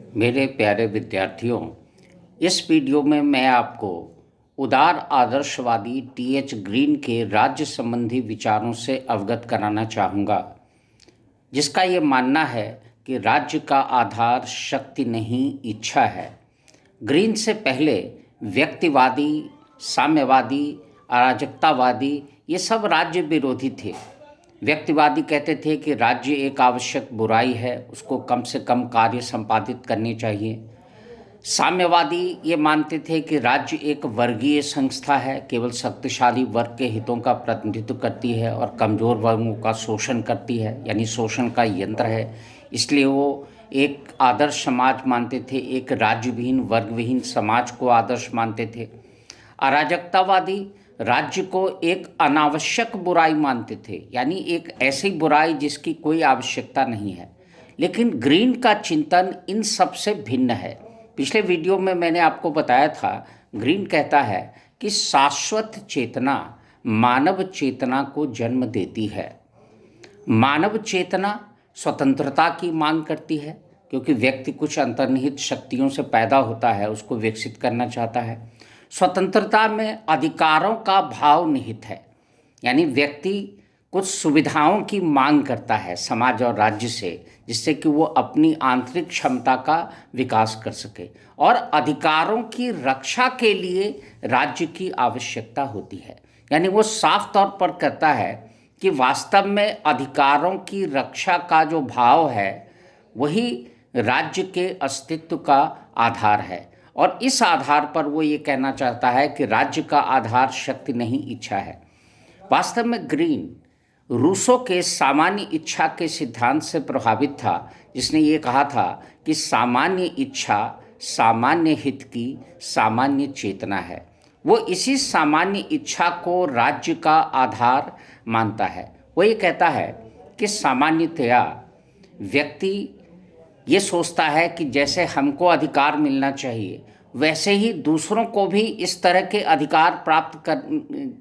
मेरे प्यारे विद्यार्थियों, इस वीडियो में मैं आपको उदार आदर्शवादी टी.एच. ग्रीन के राज्य संबंधी विचारों से अवगत कराना चाहूँगा, जिसका ये मानना है कि राज्य का आधार शक्ति नहीं, इच्छा है। ग्रीन से पहले व्यक्तिवादी, साम्यवादी, अराजकतावादी ये सब राज्य विरोधी थे। व्यक्तिवादी कहते थे कि राज्य एक आवश्यक बुराई है, उसको कम से कम कार्य संपादित करने चाहिए। साम्यवादी ये मानते थे कि राज्य एक वर्गीय संस्था है, केवल शक्तिशाली वर्ग के हितों का प्रतिनिधित्व करती है और कमज़ोर वर्गों का शोषण करती है, यानी शोषण का यंत्र है। इसलिए वो एक आदर्श समाज मानते थे, एक राज्यविहीन वर्गविहीन समाज को आदर्श मानते थे। अराजकतावादी राज्य को एक अनावश्यक बुराई मानते थे, यानी एक ऐसी बुराई जिसकी कोई आवश्यकता नहीं है। लेकिन ग्रीन का चिंतन इन सब से भिन्न है। पिछले वीडियो में मैंने आपको बताया था, ग्रीन कहता है कि शाश्वत चेतना मानव चेतना को जन्म देती है। मानव चेतना स्वतंत्रता की मांग करती है, क्योंकि व्यक्ति कुछ अंतर्निहित शक्तियों से पैदा होता है, उसको विकसित करना चाहता है। स्वतंत्रता में अधिकारों का भाव निहित है, यानी व्यक्ति कुछ सुविधाओं की मांग करता है समाज और राज्य से, जिससे कि वो अपनी आंतरिक क्षमता का विकास कर सके। और अधिकारों की रक्षा के लिए राज्य की आवश्यकता होती है, यानी वो साफ तौर पर कहता है कि वास्तव में अधिकारों की रक्षा का जो भाव है वही राज्य के अस्तित्व का आधार है। और इस आधार पर वो ये कहना चाहता है कि राज्य का आधार शक्ति नहीं, इच्छा है। वास्तव में ग्रीन रूसो के सामान्य इच्छा के सिद्धांत से प्रभावित था, जिसने ये कहा था कि सामान्य इच्छा सामान्य हित की सामान्य चेतना है। वो इसी सामान्य इच्छा को राज्य का आधार मानता है। वो ये कहता है कि सामान्यतया व्यक्ति ये सोचता है कि जैसे हमको अधिकार मिलना चाहिए, वैसे ही दूसरों को भी इस तरह के अधिकार प्राप्त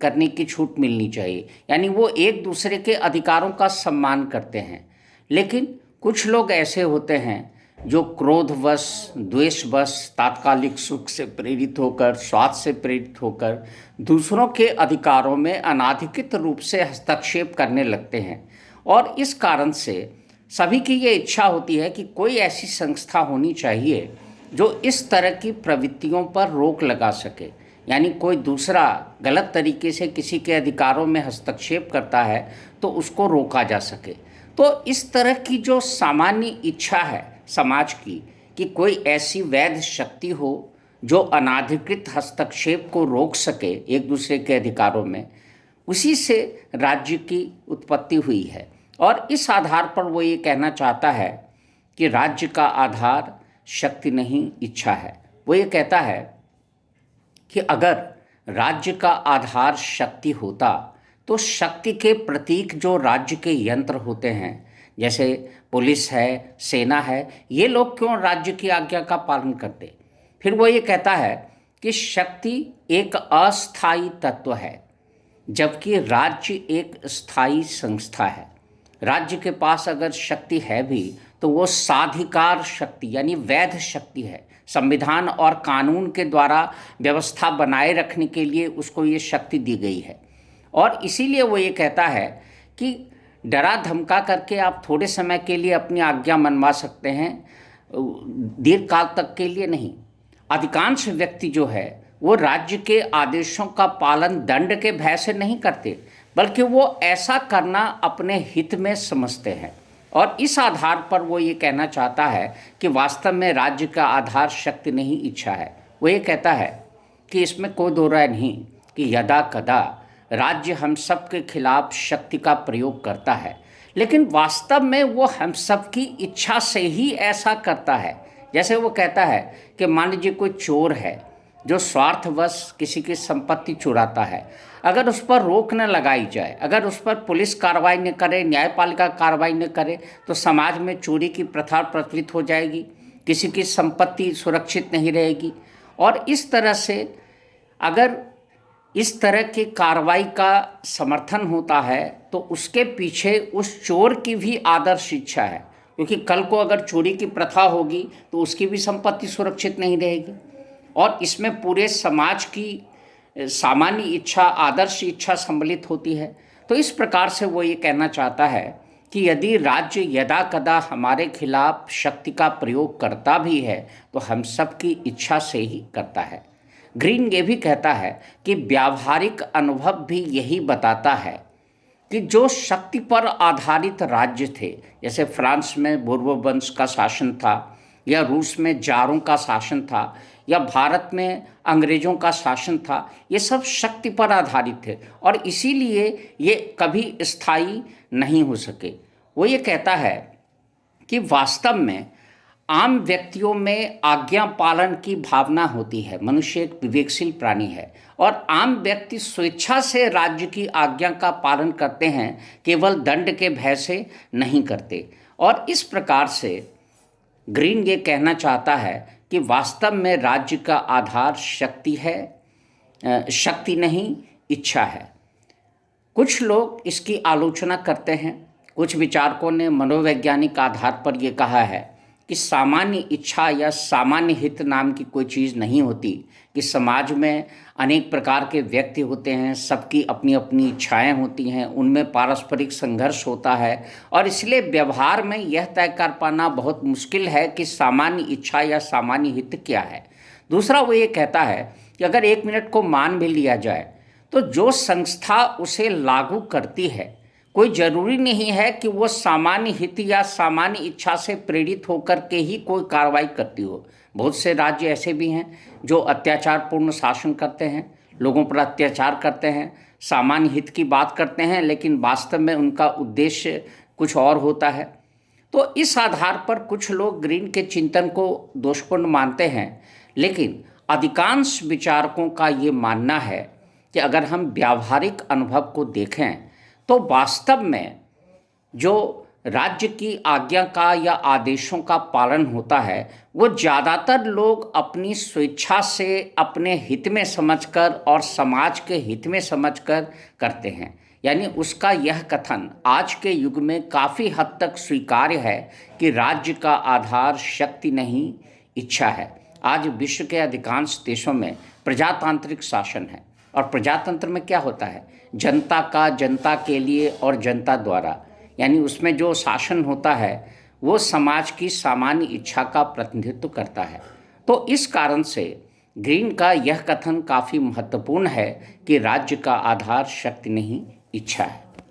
करने की छूट मिलनी चाहिए, यानी वो एक दूसरे के अधिकारों का सम्मान करते हैं। लेकिन कुछ लोग ऐसे होते हैं जो क्रोधवश, द्वेषवश, तात्कालिक सुख से प्रेरित होकर, स्वार्थ से प्रेरित होकर दूसरों के अधिकारों में अनाधिकृत रूप से हस्तक्षेप करने लगते हैं। और इस कारण से सभी की ये इच्छा होती है कि कोई ऐसी संस्था होनी चाहिए जो इस तरह की प्रवृत्तियों पर रोक लगा सके, यानी कोई दूसरा गलत तरीके से किसी के अधिकारों में हस्तक्षेप करता है तो उसको रोका जा सके। तो इस तरह की जो सामान्य इच्छा है समाज की कि कोई ऐसी वैध शक्ति हो जो अनाधिकृत हस्तक्षेप को रोक सके एक दूसरे के अधिकारों में, उसी से राज्य की उत्पत्ति हुई है। और इस आधार पर वो ये कहना चाहता है कि राज्य का आधार शक्ति नहीं, इच्छा है। वो ये कहता है कि अगर राज्य का आधार शक्ति होता तो शक्ति के प्रतीक जो राज्य के यंत्र होते हैं, जैसे पुलिस है, सेना है, ये लोग क्यों राज्य की आज्ञा का पालन करते। फिर वो ये कहता है कि शक्ति एक अस्थायी तत्व है, जबकि राज्य एक स्थायी संस्था है। राज्य के पास अगर शक्ति है भी तो वो साधिकार शक्ति, यानी वैध शक्ति है। संविधान और कानून के द्वारा व्यवस्था बनाए रखने के लिए उसको ये शक्ति दी गई है। और इसीलिए वो ये कहता है कि डरा धमका करके आप थोड़े समय के लिए अपनी आज्ञा मनवा सकते हैं, दीर्घकाल तक के लिए नहीं। अधिकांश व्यक्ति जो है वो राज्य के आदेशों का पालन दंड के भय से नहीं करते, बल्कि वो ऐसा करना अपने हित में समझते हैं। और इस आधार पर वो ये कहना चाहता है कि वास्तव में राज्य का आधार शक्ति नहीं, इच्छा है। वो ये कहता है कि इसमें कोई दो राय नहीं कि यदा कदा राज्य हम सब के खिलाफ शक्ति का प्रयोग करता है, लेकिन वास्तव में वो हम सब की इच्छा से ही ऐसा करता है। जैसे वो कहता है कि मान लीजिए कोई चोर है जो स्वार्थवश किसी की संपत्ति चुराता है, अगर उस पर रोक न लगाई जाए, अगर उस पर पुलिस कार्रवाई न करे, न्यायपालिका कार्रवाई न करे, तो समाज में चोरी की प्रथा प्रचलित हो जाएगी, किसी की संपत्ति सुरक्षित नहीं रहेगी। और इस तरह से अगर इस तरह की कार्रवाई का समर्थन होता है तो उसके पीछे उस चोर की भी आदर्श इच्छा है। क्योंकि कल को अगर चोरी की प्रथा होगी तो उसकी भी संपत्ति सुरक्षित नहीं रहेगी। और इसमें पूरे समाज की सामान्य इच्छा, आदर्श इच्छा सम्मिलित होती है। तो इस प्रकार से वो ये कहना चाहता है कि यदि राज्य यदा कदा हमारे खिलाफ शक्ति का प्रयोग करता भी है तो हम सबकी इच्छा से ही करता है। ग्रीन ये भी कहता है कि व्यावहारिक अनुभव भी यही बताता है कि जो शक्ति पर आधारित राज्य थे, जैसे फ्रांस में बोर्बो वंश का शासन था, या रूस में जारों का शासन था, या भारत में अंग्रेज़ों का शासन था, ये सब शक्ति पर आधारित थे और इसीलिए ये कभी स्थायी नहीं हो सके। वो ये कहता है कि वास्तव में आम व्यक्तियों में आज्ञा पालन की भावना होती है। मनुष्य एक विवेकशील प्राणी है और आम व्यक्ति स्वेच्छा से राज्य की आज्ञा का पालन करते हैं, केवल दंड के भय से नहीं करते। और इस प्रकार से ग्रीन ये कहना चाहता है कि वास्तव में राज्य का आधार शक्ति है, शक्ति नहीं इच्छा है। कुछ लोग इसकी आलोचना करते हैं। कुछ विचारकों ने मनोवैज्ञानिक आधार पर यह कहा है कि सामान्य इच्छा या सामान्य हित नाम की कोई चीज़ नहीं होती, कि समाज में अनेक प्रकार के व्यक्ति होते हैं, सबकी अपनी अपनी इच्छाएं होती हैं, उनमें पारस्परिक संघर्ष होता है और इसलिए व्यवहार में यह तय कर पाना बहुत मुश्किल है कि सामान्य इच्छा या सामान्य हित क्या है। दूसरा, वो ये कहता है कि अगर 1 मिनट को मान भी लिया जाए तो जो संस्था उसे लागू करती है, कोई ज़रूरी नहीं है कि वो सामान्य हित या सामान्य इच्छा से प्रेरित होकर के ही कोई कार्रवाई करती हो। बहुत से राज्य ऐसे भी हैं जो अत्याचारपूर्ण शासन करते हैं, लोगों पर अत्याचार करते हैं, सामान्य हित की बात करते हैं, लेकिन वास्तव में उनका उद्देश्य कुछ और होता है। तो इस आधार पर कुछ लोग ग्रीन के चिंतन को दोषपूर्ण मानते हैं, लेकिन अधिकांश विचारकों का ये मानना है कि अगर हम व्यावहारिक अनुभव को देखें तो वास्तव में जो राज्य की आज्ञा का या आदेशों का पालन होता है वो ज़्यादातर लोग अपनी स्वेच्छा से, अपने हित में समझकर और समाज के हित में समझकर करते हैं। यानी उसका यह कथन आज के युग में काफ़ी हद तक स्वीकार्य है कि राज्य का आधार शक्ति नहीं इच्छा है। आज विश्व के अधिकांश देशों में प्रजातांत्रिक शासन है और प्रजातंत्र में क्या होता है, जनता का, जनता के लिए और जनता द्वारा, यानी उसमें जो शासन होता है वो समाज की सामान्य इच्छा का प्रतिनिधित्व करता है। तो इस कारण से ग्रीन का यह कथन काफ़ी महत्वपूर्ण है कि राज्य का आधार शक्ति नहीं इच्छा है।